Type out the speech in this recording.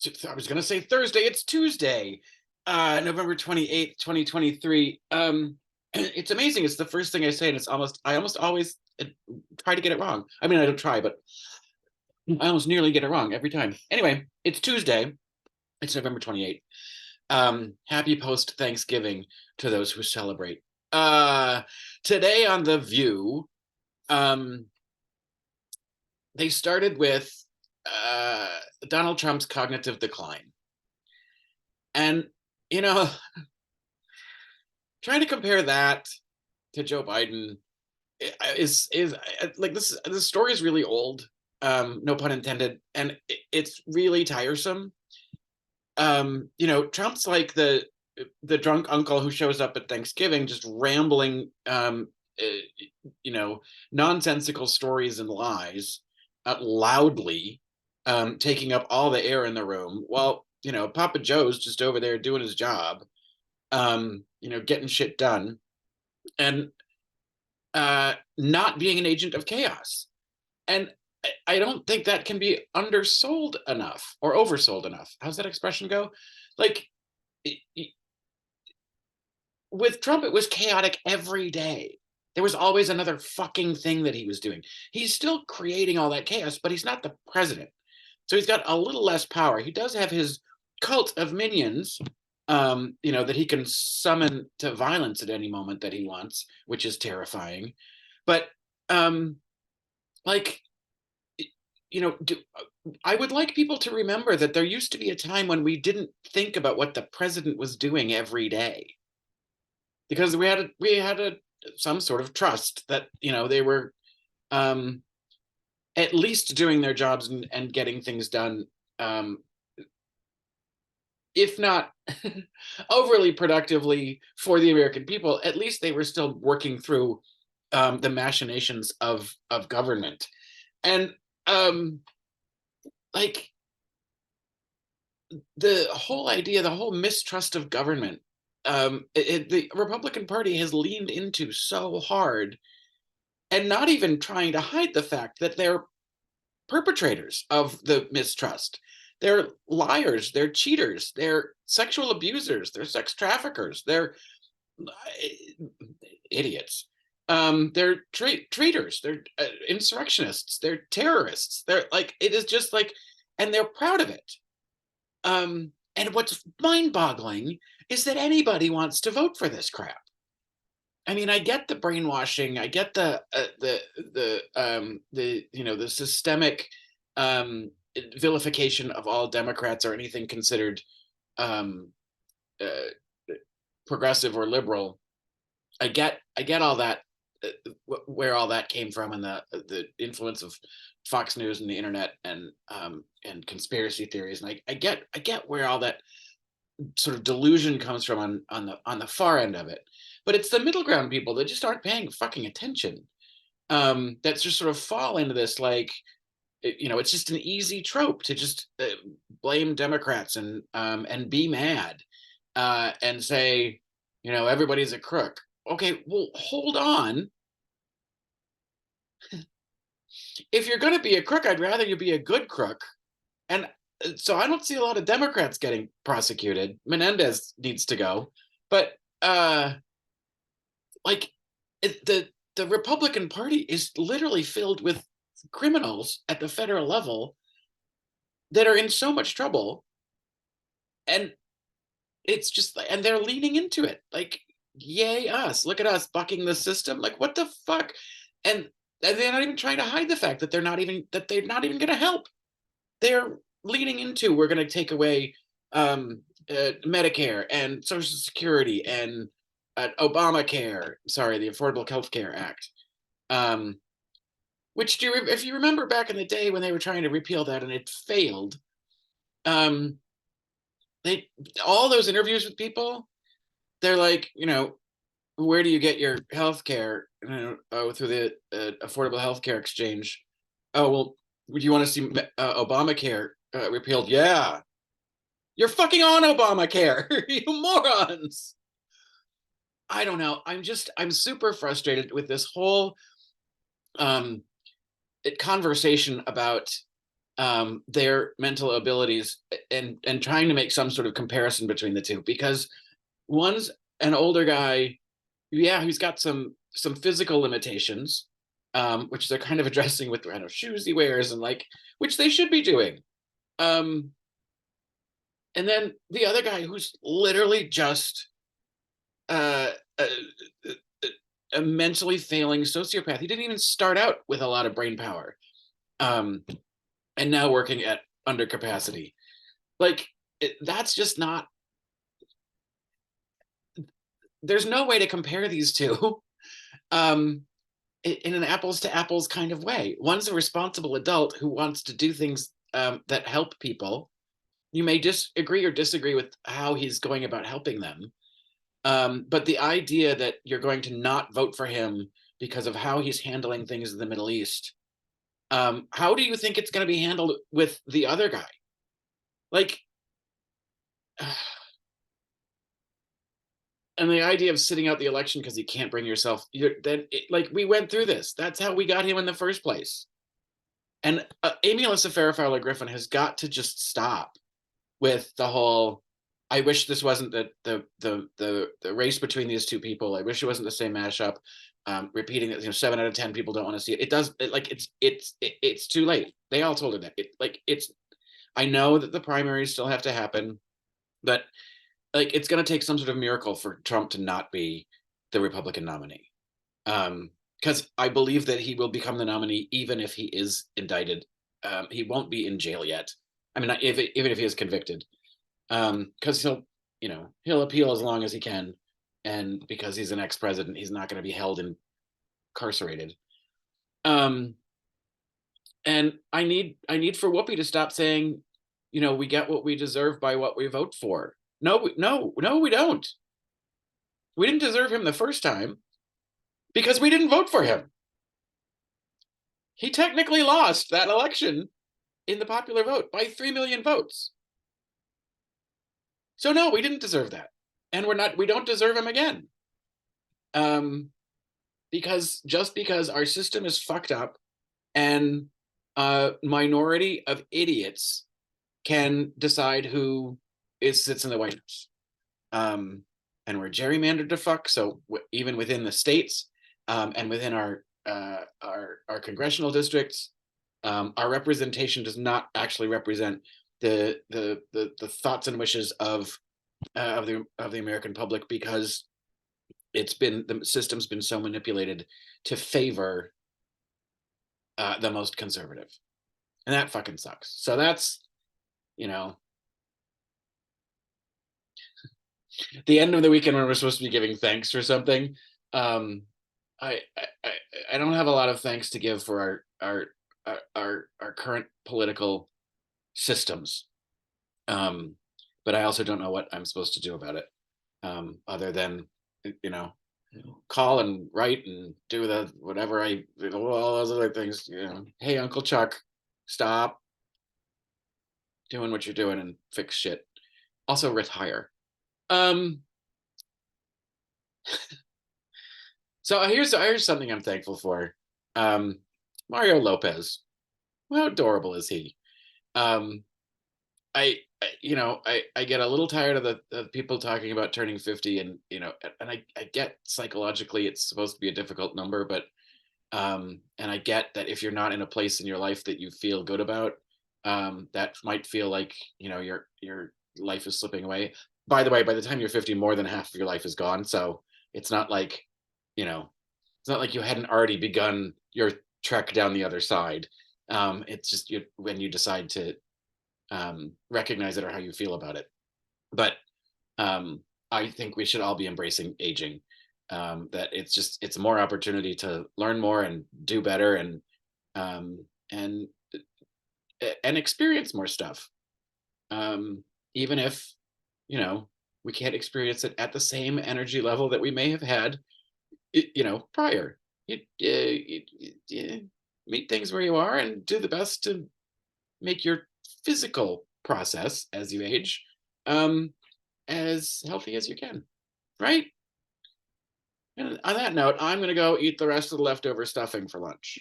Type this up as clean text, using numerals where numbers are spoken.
I was going to say Thursday. It's Tuesday, November 28th, 2023. It's amazing. It's the first thing I say, and I almost always try to get it wrong. I mean, I don't try, but I almost nearly get it wrong every time. Anyway, it's Tuesday. It's November 28th. Happy post Thanksgiving to those who celebrate. Uh, Today on The View, um, they started with Donald Trump's cognitive decline. And, you know, trying to compare that to Joe Biden is like this story is really old, no pun intended, and it's really tiresome. Trump's like the drunk uncle who shows up at Thanksgiving just rambling, nonsensical stories and lies loudly, taking up all the air in the room. While Papa Joe's just over there doing his job, getting shit done, and not being an agent of chaos. And I don't think that can be undersold enough or oversold enough. How's that expression go? Like, with Trump, it was chaotic every day. There was always another fucking thing that he was doing. He's still creating all that chaos, but he's not the president. So he's got a little less power. He does have his cult of minions, that he can summon to violence at any moment that he wants, which is terrifying. But, like, I would like people to remember that there used to be a time when we didn't think about what the president was doing every day, because we had some sort of trust that they were at least doing their jobs and getting things done, if not overly productively for the American people. At least they were still working through the machinations of government. And like, the whole idea, the whole mistrust of government, the Republican Party has leaned into so hard, and not even trying to hide the fact that they're perpetrators of the mistrust. They're liars, they're cheaters, they're sexual abusers, they're sex traffickers, they're idiots. They're traitors, they're insurrectionists, they're terrorists. They're like, it is just like, and they're proud of it. And what's mind-boggling is that anybody wants to vote for this crap. I mean, I get the brainwashing, I get the systemic vilification of all Democrats or anything considered um, uh, progressive or liberal. I get all that, where all that came from, and the influence of Fox News and the internet and conspiracy theories, and I get where all that sort of delusion comes from on the far end of it. But it's the middle ground people that just aren't paying fucking attention. That just sort of fall into this, like, it's just an easy trope to just blame Democrats and be mad, and say, everybody's a crook. Okay, well, hold on. If you're going to be a crook, I'd rather you be a good crook. And so I don't see a lot of Democrats getting prosecuted. Menendez needs to go, but like, the Republican Party is literally filled with criminals at the federal level that are in so much trouble, and it's just, and they're leaning into it. Like, yay us! Look at us bucking the system. Like, what the fuck? And they're not even trying to hide the fact that they're not even going to help. They're leaning into, we're going to take away Medicare and Social Security and Obamacare. Sorry, the Affordable Health Care Act. Which, if you remember back in the day when they were trying to repeal that and it failed, um, they all those interviews with people, they're like, where do you get your health care? Oh, through the Affordable Health Care Exchange. Oh, well, would you want to see Obamacare repealed? Yeah. You're fucking on Obamacare, you morons. I don't know. I'm super frustrated with this whole conversation about their mental abilities, and trying to make some sort of comparison between the two, because one's an older guy, yeah, he's got some physical limitations, which they're kind of addressing with the kind of shoes he wears, and like, which they should be doing. Um, and then the other guy who's literally just uh, a, a mentally failing sociopath. He didn't even start out with a lot of brain power, um, and now working at under capacity. Like, that's just not. There's no way to compare these two. Um, in an apples to apples kind of way. One's a responsible adult who wants to do things that help people. You may disagree or disagree with how he's going about helping them. But the idea that you're going to not vote for him because of how he's handling things in the Middle East, how do you think it's going to be handled with the other guy? Like, and the idea of sitting out the election because you can't bring yourself, like, we went through this. That's how we got him in the first place. And Amy Alyssa Farrah Fowler Griffin has got to just stop with the whole. I wish this wasn't the race between these two people. I wish it wasn't the same mashup. Repeating that, 7 out of 10 people don't want to see it. It does like it's too late. They all told her that. It's. I know that the primaries still have to happen, but like, it's going to take some sort of miracle for Trump to not be the Republican nominee. Because I believe that he will become the nominee even if he is indicted. He won't be in jail yet. I mean, even if he is convicted, because he'll appeal as long as he can, and because he's an ex-president, he's not going to be held and incarcerated. Um, and I need for Whoopi to stop saying, we get what we deserve by what we vote for. No, no, no, we don't. We didn't deserve him the first time because we didn't vote for him. He technically lost that election in the popular vote by 3 million votes. So no, we didn't deserve that. And we don't deserve him again. Because our system is fucked up, and a minority of idiots can decide who sits in the White House. And we're gerrymandered to fuck. So even within the states, and within our congressional districts, our representation does not actually represent the thoughts and wishes of the American public, because the system's been so manipulated to favor the most conservative, and that fucking sucks. So that's, the end of the weekend when we're supposed to be giving thanks for something. Um, I don't have a lot of thanks to give for our current political systems, but I also don't know what I'm supposed to do about it, other than you know call and write and do the whatever all those other things. Hey, Uncle Chuck, stop doing what you're doing and fix shit. Also retire. Um, so here's something I'm thankful for. Um, Mario Lopez. How adorable is he? Um, I get a little tired of the people talking about turning 50, and I get psychologically it's supposed to be a difficult number, but and I get that if you're not in a place in your life that you feel good about, that might feel like your life is slipping away. By the way, by the time you're 50, more than half of your life is gone. So it's not like, it's not like you hadn't already begun your trek down the other side. It's just when you decide to recognize it or how you feel about it. But I think we should all be embracing aging. That it's more opportunity to learn more and do better, um, and and experience more stuff. Even if we can't experience it at the same energy level that we may have had, prior. You meet things where you are and do the best to make your physical process as you age as healthy as you can, right? And on that note, I'm going to go eat the rest of the leftover stuffing for lunch.